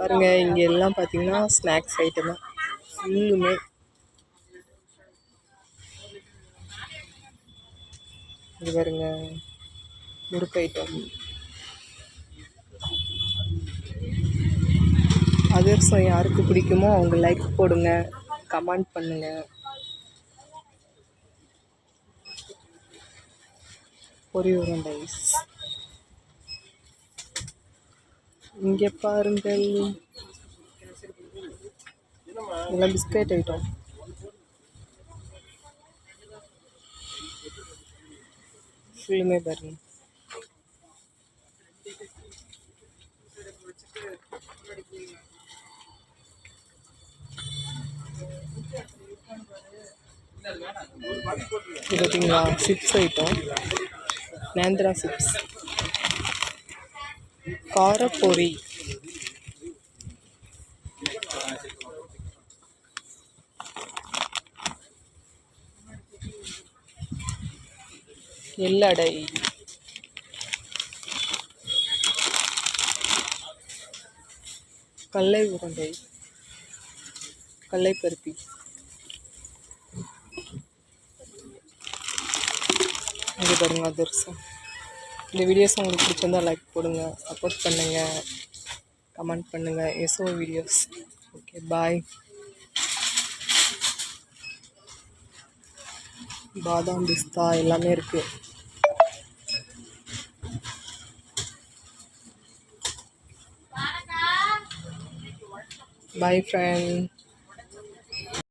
பாருங்கள் இங்கே எல்லாம் பார்த்தீங்கன்னா ஸ்நாக்ஸ் ஐட்டம் தான் ஃபுல்லுமே. இங்கே பாருங்க முறுக்கு ஐட்டம். அதிரசம் யாருக்கு பிடிக்குமோ அவங்க லைக் போடுங்க, கமெண்ட் பண்ணுங்க. பொரி உருண்டைஸ் இங்கே பாருங்கள், எல்லாம் பிஸ்கட் ஐட்டம். ஃபுல்லுமே பாருங்க. இது பார்த்தீங்களா சிப்ஸ் ஐட்டம், நேந்திரா சிப்ஸ், காரப்பொரி, எள்ளடை, கடலை உருண்டை, கடலை பருப்பி. இங்கே பாருங்க அதிரசம். இந்த வீடியோஸ் உங்களுக்கு பிடிச்சிருந்தா லைக் போடுங்க, சப்போர்ட் பண்ணுங்கள், கமெண்ட் பண்ணுங்கள். S O videos. Okay bye. பாதாம் பிஸ்தா எல்லாமே இருக்குது. பாய் ஃப்ரெண்ட்.